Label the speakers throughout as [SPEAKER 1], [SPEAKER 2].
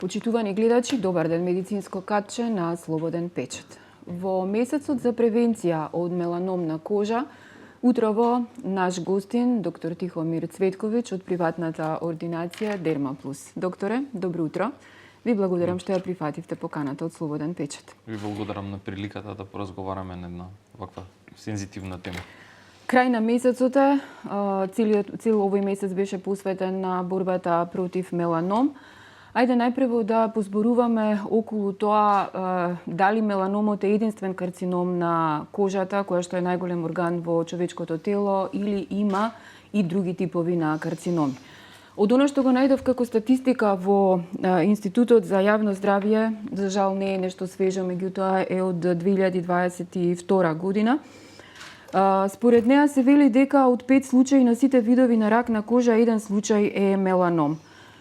[SPEAKER 1] Почитувани гледачи, добар ден, медицинско катче на Слободен печат. Во месецот за превенција од меланомна кожа, утрово наш гостин, доктор Тихомир Цветковиќ од приватната ординација Дермаплус. Докторе, добро утро. Ви благодарам што ја прифативте поканата од Слободен печат.
[SPEAKER 2] Ви благодарам на приликата да поразговараме на една ваква сензитивна тема.
[SPEAKER 1] Крај на месецот е, цел овој месец беше посветен на борбата против меланом. Ајде најпрво да позборуваме околу тоа дали меланомот е единствен карцином на кожата, која што е најголем орган во човечкото тело, или има и други типови на карциноми. Од оно што го најдов како статистика во Институтот за јавно здравје, за жал не е нешто свежо, меѓутоа е од 2022 година. Според неа се вели дека од 5 случаи на сите видови на рак на кожа, еден случај е меланом.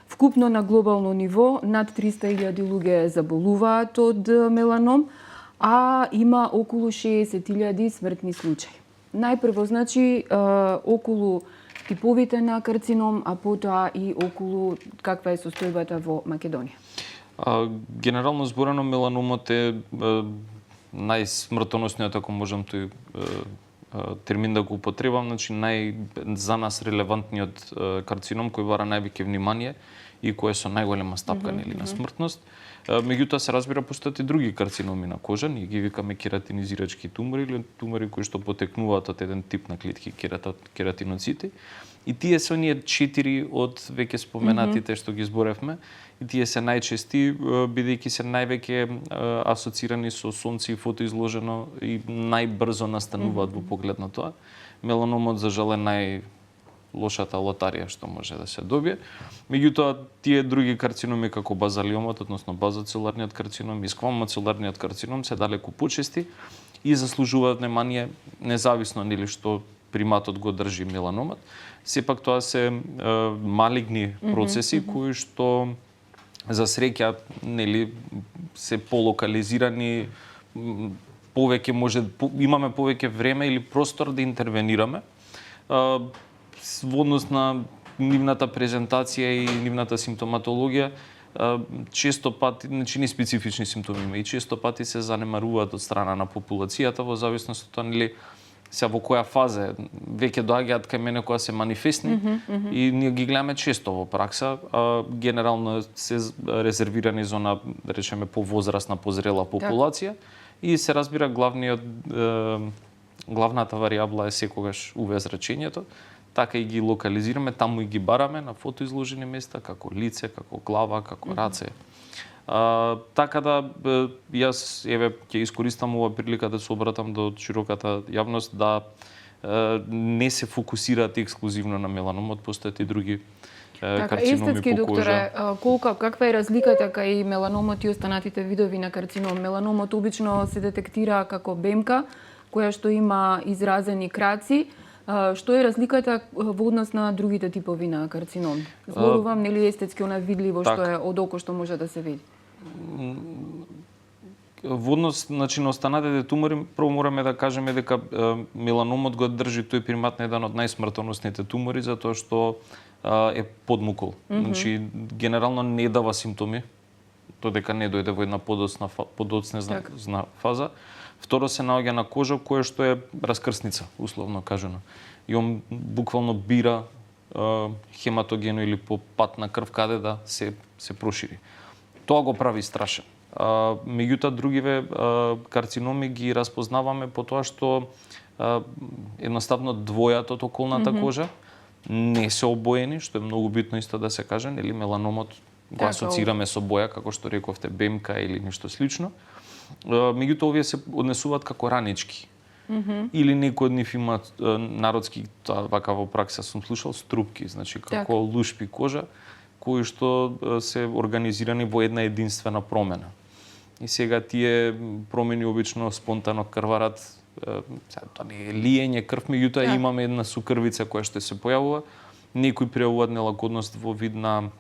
[SPEAKER 1] Вкупно на глобално ниво над 300.000 луѓе заболуваат од меланом, а има околу 60.000 смртни случаи. Најпрво, значи, околу типовите на карцином, а потоа и околу каква е состојбата во Македонија.
[SPEAKER 2] Генерално зборено, меланомот е најсмртоносниот, ако можам тој термин да го употребам, значи за нас релевантниот карцином кој бара највеќе внимание и кој е со најголема стапка на смртност. Меѓутоа се разбира постојат и други карциноми на кожа, ние ги викаме кератинизирачки тумори или тумори кои што потекнуваат од еден тип на клетки кератиноцити. И тие се оние 4 од веќе споменатите што ги зборевме. И тие се најчести, бидејќи се највеќе асоцирани со сонце и фотоизложено и најбрзо настануваат во поглед на тоа. Меланомот за жал е најлошата лотарија што може да се добие. Меѓутоа, тие други карциноми како базалиомот, односно базоцеларниот карцином и сквамоцеларниот карцином се далеку почести и заслужуваат внимание независно нели што приматот го држи меланомот. Сепак тоа се малигни процеси кои што за среќа нели се полокализирани, имаме повеќе време или простор да интервенираме во однос на нивната презентација и нивната симптоматологија. Често пати, значи не специфични симптоми има и често пати се занемаруваат од страна на популацијата во зависност од тоа нели се во која фаза веќе доаѓаат кај мене кога се манифестни и ние ги гледаме често во пракса, генерално се резервирани за да речеме повозрастна, позрела популација и се разбира главната варијабла е секогаш УВ-зрачењето, така и ги локализираме, таму и ги бараме на фотоизложени места, како лице, како глава, како раце. Така да, јас ќе искористам ова прилика да се обратам до широката јавност да не се фокусираат ексклузивно на меланомот, постојат и други карциноми по кожа.
[SPEAKER 1] Докторе, каква е разликата кај меланомот и останатите видови на карцином? Меланомот обично се детектира како бемка, која што има изразени краци. Што е разликата во однос на другите типови на карцином? Зборувам, нели естетски она видливо што е од око што може да се види?
[SPEAKER 2] Во однос на останатите тумори, прво мораме да кажеме дека меланомот го држи тој примат на еден од најсмртоносните тумори затоа што е подмукол. Значи генерално не дава симптоми додека не дојде во една подоцнезна фаза. Второ се наоѓа на кожа која што е раскрсница, условно кажано. И он буквално бира хематогено или по пат на крв каде да се прошири. Тоа го прави страшен. Меѓутоа другиве карциноми ги распознаваме по тоа што едноставно двојат од околната кожа не се обоени, што е многу битно исто да се каже, нели меланомот го асоцираме со боја, како што рековте, бемка или нешто слично. Меѓутоа овие се однесуваат како ранички. Или некои од нив имаат народски, вака во пракса сум слушал, струпки, значи како лушпи кожа, кои што се организирани во една единствена промена. И сега тие промени обично спонтано крварат, тоа не е лиење крв, меѓутоа имаме една сукрвица која што се појавува, некои пријавуваат нелагодност во вид на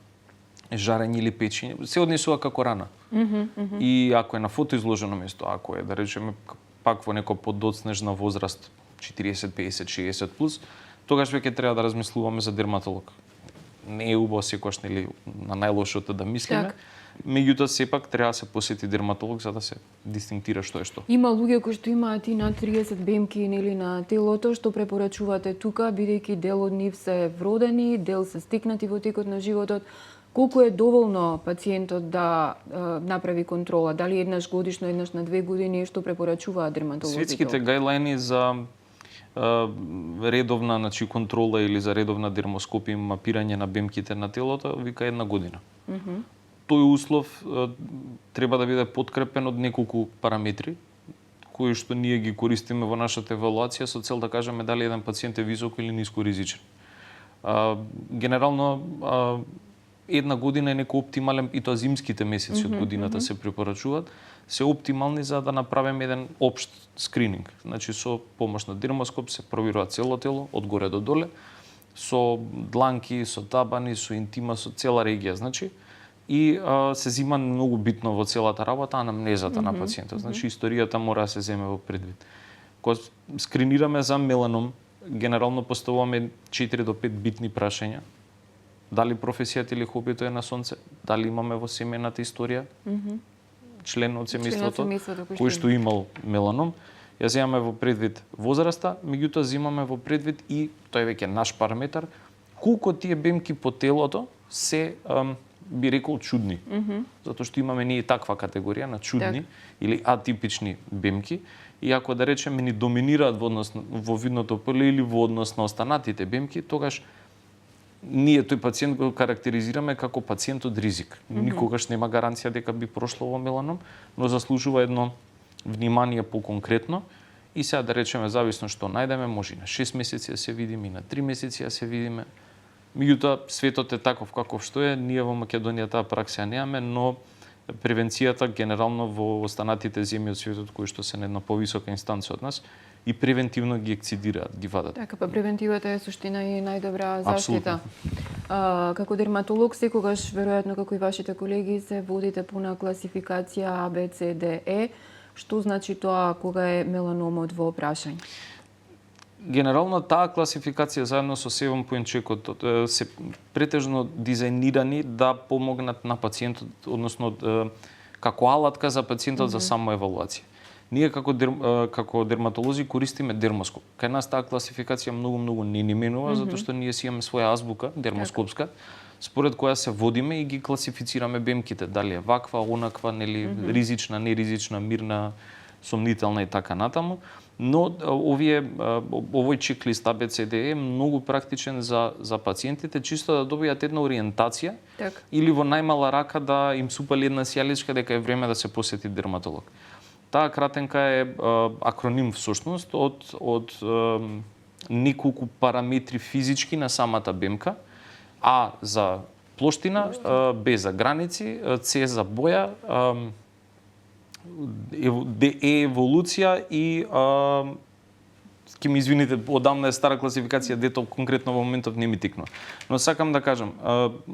[SPEAKER 2] жарење или печење, се однесува како рана. И ако е на фотоизложено место, ако е, да речеме, пак во некоја подоцнежна возраст, 40, 50, 60 плюс, тогаш веќе треба да размислуваме за дерматолог. Не е убаво секогаш нели на најлошото да мислиме, Меѓутоа сепак треба да се посети дерматолог за да се дистинктира што е што.
[SPEAKER 1] Има луѓе кои што имаат и над 30 бемки нели на телото, што препорачувате тука, бидејќи дел од нив се вродени, дел се стекнати во текот на животот. Колку е доволно пациентот да направи контрола? Дали еднаш годишно, еднаш на 2 години, што препорачуваат дерматолозите?
[SPEAKER 2] Светските гајдлајни за редовна контрола или за редовна дермоскопија и мапирање на бемките на телото вика 1 година. Тој услов треба да биде подкрепен од неколку параметри кои што ние ги користиме во нашата евалуација со цел да кажеме дали еден пациент е високо или ниско ризичен. Генерално 1 година е некој оптимален, и тоа зимските месеци од годината се препорачуваат, се оптимални за да направиме еден општ скрининг. Значи со помош на дермоскоп се проверува цело тело од горе до доле, со дланки, со табани, со интима, со цела регија, значи и се зема многу битно во целата работа анамнезата на пациентот. Значи историјата мора да се земе во предвид. Кога скринираме за меланом, генерално поставуваме 4 до 5 битни прашања. Дали професијата или хобито е на сонце, дали имаме во семејната историја член од семејството кој што имал меланом. Ја земаме во предвид возраста, меѓутоа земаме во предвид и тој веќе наш параметар, колку тие бемки по телото се би рекол чудни. Затоа што имаме ние таква категорија на чудни или атипични бемки, и ако да речеме ни доминираат во видното поле или во однос на останатите бемки, тогаш ние тој пациент го карактеризираме како пациент од ризик. Никогаш нема гаранција дека би прошло во меланом, но заслужува едно внимание по-конкретно. И сега да речеме, зависно што најдеме, може на 6 месеци да се видиме, и на 3 месеци да се видиме. Меѓутоа, светот е таков каков што е, ние во Македонија таа пракса немаме, но превенцијата генерално во останатите земји од светот кои што се на една повисока инстанца од нас и превентивно ги ексидираат, ги вадат.
[SPEAKER 1] Така, па превентивата е суштина и најдобра заштита. Како дерматолог секогаш, веројатно како и вашите колеги, се водите по на класификација А, Б, С, Д, Е. Што значи тоа кога е меланомот во прашање?
[SPEAKER 2] Генерално таа класификација заедно со севомпоинчекот се претежно дизајнирани да помогнат на пациентот, односно како алатка за пациентот за самоевалуација. Ние како дерматолози користиме дермоскоп. Кај нас таа класификација многу не ни менува, затоа што ние си имаме своја азбука дермоскопска, според која се водиме и ги класифицираме бемките, дали е ваква, онаква, нели ризична, неризична, мирна, сомнителна и така натаму. Но овој чеклист ABCD е многу практичен за пациентите, чисто да добијат една ориентација или во најмала рака да им супали една сјаличка дека е време да се посети дерматолог. Таа кратенка е акроним всушност од неколку параметри физички на самата бемка. А за плоштина, Б за граници, С за боја, еволуција и ќе ми извините, одамна е стара класификација, дето конкретно во моментов не ми тикнува. Но сакам да кажам,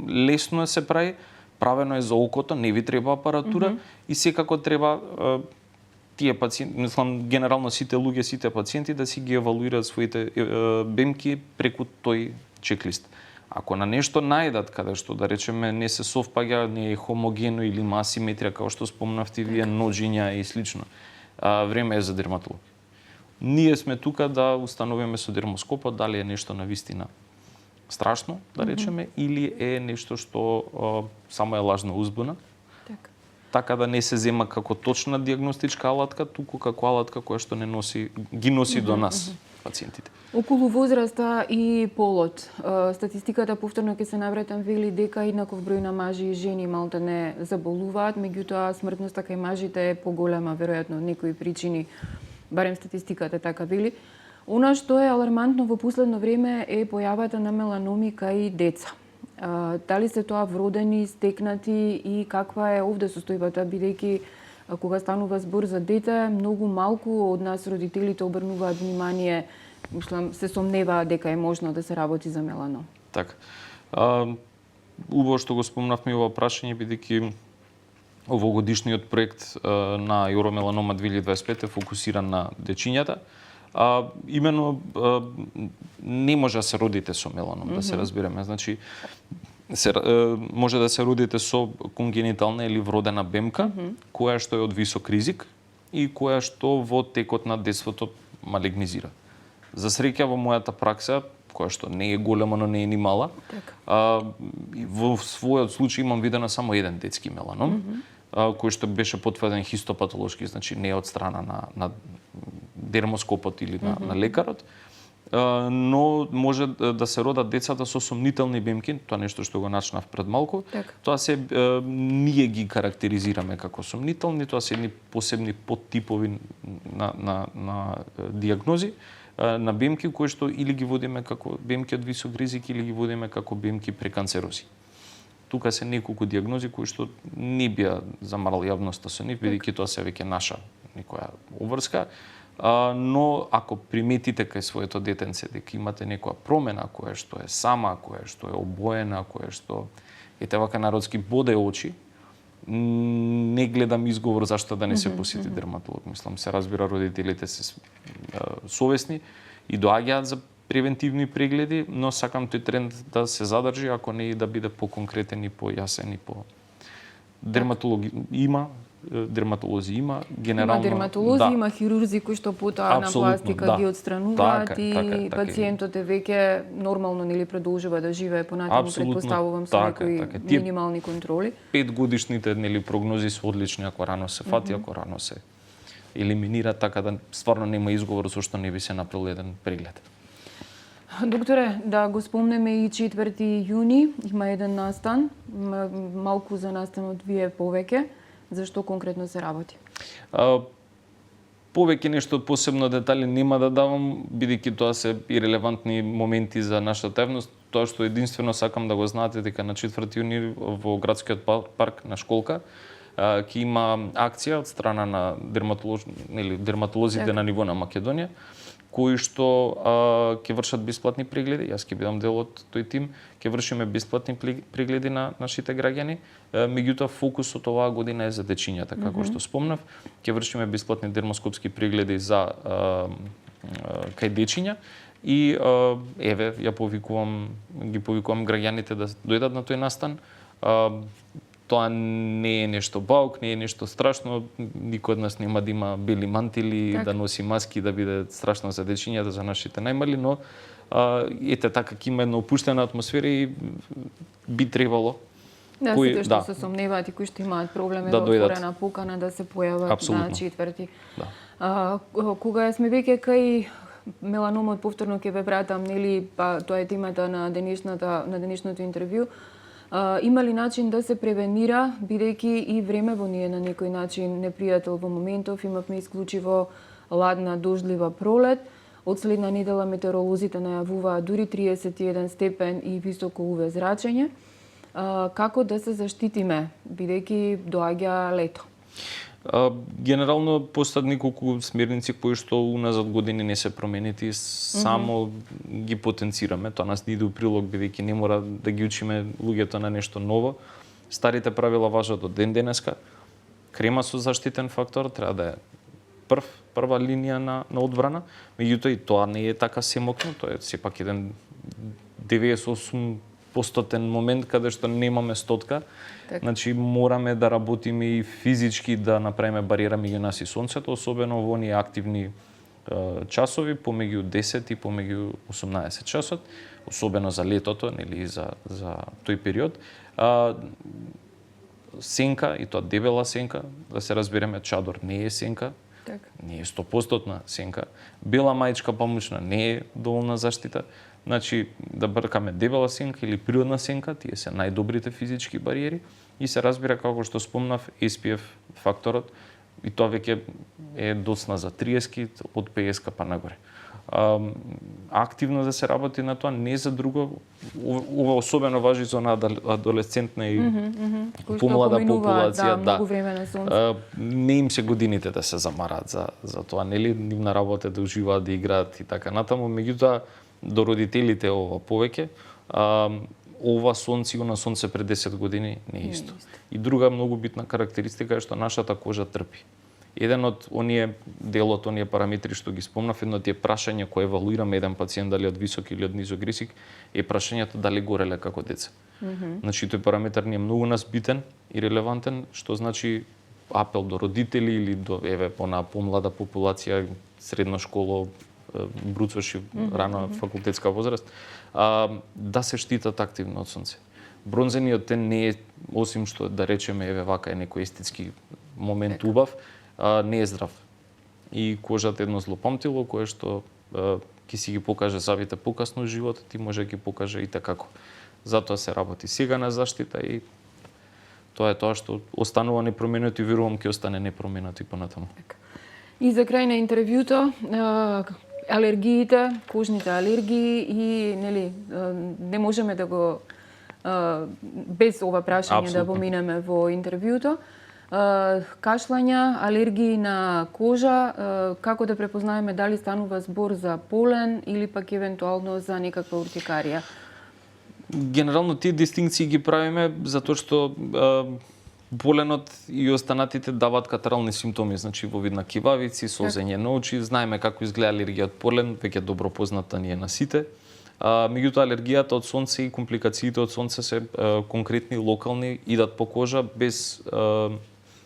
[SPEAKER 2] лесно се прави, правено е за окото, не ви треба апаратура и секако треба тие пациенти, мислам генерално сите луѓе, сите пациенти да си ги евалуираат своите бемки преку тој чеклист. Ако на нешто најдат каде што да речеме не се совпаѓа, не е хомогено или има асиметрија како што спомнавте вие, ноџиња и слично, време е за дерматолог. Ние сме тука да установиме со дермоскопот дали е нешто навистина страшно, да речеме, или е нешто што само е лажна узбуна. Така да не се зема како точна диагностичка алатка, туку како алатка која што ги носи до нас пациентите.
[SPEAKER 1] Околу возраста и полот, статистиката повторно ќе се навратам вели дека еднаков број на мажи и жени малтане заболуваат, меѓутоа смртноста кај мажите е поголема, веројатно од некои причини, барем статистиката така вели. Она што е алармантно во последно време е појавата на меланоми кај деца. Дали се тоа вродени, стекнати и каква е овде состојбата, бидејќи кога станува збор за дете, многу малку од нас родителите обрнуваат внимание, мислам, се сомневаат дека е можно да се работи за меланом.
[SPEAKER 2] Така. Убаво што го спомнавме ова прашање, бидејќи овогодишниот проект на Евромеланома 2025 е фокусиран на дечињата. Имено не може да се родите со меланом, да се разбереме. Значи, може да се родите со конгенитална или вродена бемка, која што е од висок ризик и која што во текот на детството малегнизира. За среќа во мојата пракса, која што не е голема, но не е ни мала, во својот случај имам видено само еден детски меланом, кој што беше потврден хистопатолошки, значи не од страна на дермоскопот или на лекарот, но може да се родат децата со сомнителни бемки, тоа нешто што го начнав пред малку. Тоа се ние ги карактеризираме како сомнителни, тоа се едни посебни подтипови на диагнози на бемки кои што или ги водиме како бемки од висок ризик или ги водиме како бемки преканцерози. Тука се неколку диагнози кои што не бија замарал јавноста со нив, бидејќи тоа се веќе наша некоја обврска. Но ако приметите кај своето детенце дека имате некоја промена која што е сама, која што е обоена, која што ете вака народски боде очи, не гледам изговор зашто да не се посети дерматолог. Мислам, се разбира, родителите се совесни и доаѓаат за превентивни прегледи, но сакам тој тренд да се задржи, ако не и да биде поконкретен и појасен и по дерматолози има, генерално...
[SPEAKER 1] Има дерматолози, има хирурзи кои што потоа на пластика ги отстрануваат и пациентот е веќе нормално нели продолжува да живее понатаму, претпоставувам со некои минимални контроли.
[SPEAKER 2] 5-годишните нели прогнози се одлични ако рано се фати, ако рано се елиминира, така да стварно нема изговор зашто не би се направил еден преглед.
[SPEAKER 1] Докторе, да го спомнеме и 4 јуни, има еден настан, малку за настанот вие повеќе. Зашто конкретно се работи?
[SPEAKER 2] Повеќе нешто посебно детали нема да давам, бидејќи тоа се и релевантни моменти за нашата јавност. Тоа што единствено сакам да го знаете дека на 4 јуни во градскиот парк на Школка ќе има акција од страна на дерматолозите на ниво на Македонија, кои што ќе вршат бесплатни прегледи. Јас ќе бидам дел од тој тим, ќе вршиме бесплатни прегледи на нашите граѓани. Меѓутоа фокусот оваа година е за дечињата, како што спомнав. Ќе вршиме бесплатни дермоскопски прегледи за кај дечиња и еве ги повикувам граѓаните да дојдат на тој настан. Тоа не е нешто баук, не е нешто страшно, никој од нас нема да има бели мантили, да носи маски, да биде страшно за дечињата, за нашите најмали, но ете така ќе има една опуштена атмосфера и би требало
[SPEAKER 1] сите што се сомневаат и кои што имаат проблеми да отворена покана да се појават на 4. Кога сме веќе кај меланомот, повторно ќе ве пратам, нели, па тоа е темата на денешното интервју. Има ли начин да се превенира, бидејќи и времево ни е на некој начин непријател во моментов, имавме исклучиво ладна, дождлива пролет. Од следна недела метеоролозите најавуваат дури 31 степен и високо УВ зрачење. Како да се заштитиме, бидејќи доаѓа лето?
[SPEAKER 2] Генерално постојат неколку смерници кои што уназад години не се променети, само ги потенцираме. Тоа нас не иде у прилог, бидејќи не мора да ги учиме луѓето на нешто ново. Старите правила важат од ден денеска. Крема со заштитен фактор треба да е прва линија на одбрана, меѓутоа и тоа не е така семокно, тоа е сепак еден 98% момент каде што немаме стотка. Значи мораме да работиме и физички да направиме бариера меѓу нас и сонцето, особено во оние активни часови помеѓу 10 и помеѓу 18 часот, особено за летото, нели за тој период. Сенка, и тоа дебела сенка, да се разбереме, чадор не е сенка. Не е 100% сенка. Бела маичка памучна не е доволна заштита. Значи, да бркаме дебела сенка или природна сенка, тие се најдобрите физички бариери и се разбира, како што спомнав, SPF факторот, и тоа веќе е доцна за 30 од 50 па нагоре. Активно да се работи на тоа, не за друго. Ова особено важи за она адолесцентна и помлада популација.
[SPEAKER 1] Многу време на сонце.
[SPEAKER 2] Не им се годините да се замараат за тоа, нели? Нивна работа да уживаат, да играат и така натаму. Меѓутоа, до родителите ова повеќе. Ова сонце и она сонце пред 10 години не е исто. И друга многу битна карактеристика е што нашата кожа трпи. Еден од оние параметри што ги спомнав, едно од тие прашања кои евалуираме еден пациент дали од висок или од низок ризик, е прашањето дали гореле како деца. Значи тој параметар ни е многу нас битен и релевантен, што значи апел до родители или до помлада популација, средна школа, бруцваш и рана факултетска возраст, да се штитат активно од сонце. Бронзениот тен не е, осим што да речеме вака е некој естетски момент убав, не е здрав. И кожата е едно злопамтило кое што ќе си ги покаже завите покасно во животот, ти може да ги покаже и како. Затоа се работи сега на заштита и тоа е тоа што останува непроменето и верувам ќе остане непроменето и понатаму.
[SPEAKER 1] И за крај на интервјуто, алергиите, кожните алергии и не можеме да го без ова прашање да поминеме во интервјуто. Кашлања, алергии на кожа, како да препознаеме дали станува збор за полен или пак евентуално за некаква уртикарија?
[SPEAKER 2] Генерално тие дистинкции ги правиме затоа што поленот и останатите даваат катарални симптоми, значи во вид на кивавици, солзење на очи, знаеме како изгледа алергија од полен, веќе добро позната ни е на сите. Меѓутоа алергијата од сонце и компликациите од сонце се конкретни, локални, идат по кожа без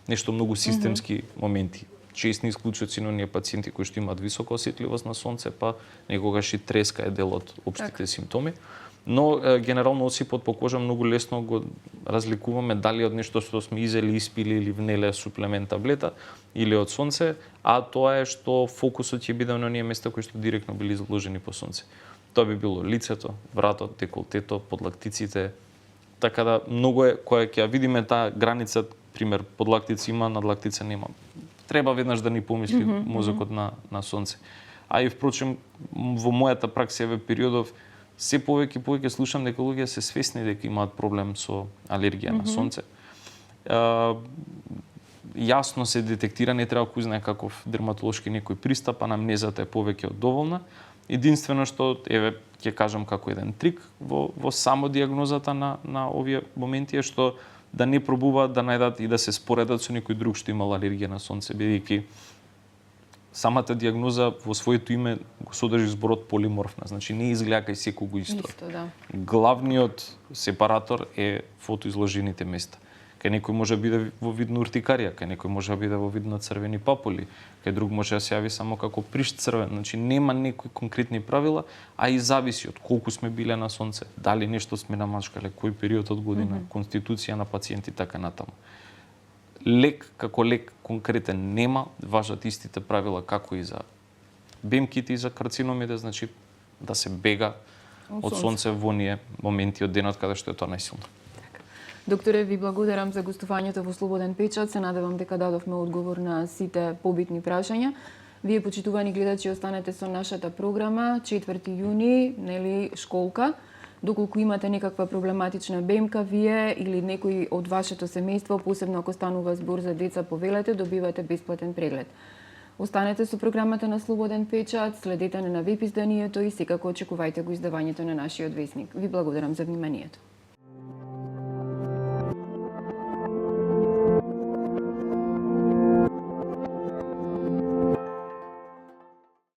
[SPEAKER 2] нешто многу системски моменти. Честни исклучоци на оние пациенти кои што имаат висока осетливост на сонце, па некогаш и треска е дел од општите симптоми. Но генерално осипот по кожа многу лесно го разликуваме дали од нешто што сме изели, испили или внеле суплемент таблета или од сонце, а тоа е што фокусот ќе биде на оние места кои што директно били изложени по сонце. Тоа би било лицето, вратот, деколтето, подлактиците. Така да многу е кога ќе видиме таа граница, пример подлактици има, надлактица нема. Треба веднаш да ни помисли мозокот на сонце. А и впрочем во мојата пракса во периодов се повеќе слушам дека луѓе се свесни дека имаат проблем со алергија на сонце. Јасно се детектира, не треба кој знае каков дерматолошки некој пристап, анамнезата е повеќе од доволна. Единствено што ќе кажам како еден трик во само диагнозата на овие моменти е што да не пробуваат да најдат и да се споредат со некој друг што имал алергија на сонце, бидејќи самата диагноза во своето име го содржи зборот полиморфна, значи не изгледа кај секого исто.
[SPEAKER 1] Да.
[SPEAKER 2] Главниот сепаратор е фотоизложените места. Кај некој може да биде во вид на уртикарија, кај некој може да биде во вид на црвени папули, кај друг може да се јави само како пришт црвен. Значи нема некои конкретни правила, а и зависи од колку сме биле на сонце, дали нешто сме намачкале, кој период од година, конституција на пациенти така натаму. Лек како лек конкретен нема, важат истите правила како и за бемките и за карциномите, значи да се бега од сонце во оние моменти од денот каде што е тоа најсилно.
[SPEAKER 1] Докторе, ви благодарам за гостувањето во Слободен печат. Се надевам дека дадовме одговор на сите побитни прашања. Вие, почитувани гледачи, останете со нашата програма 4 јуни, школка. Доколку имате некаква проблематична бемка, вие или некој од вашето семејство, посебно ако станува збор за деца, повелете, добивате бесплатен преглед. Останете со програмата на Слободен печат, следете на веб изданието и секако очекувајте го издавањето на нашиот весник. Ви благодарам за вниманието.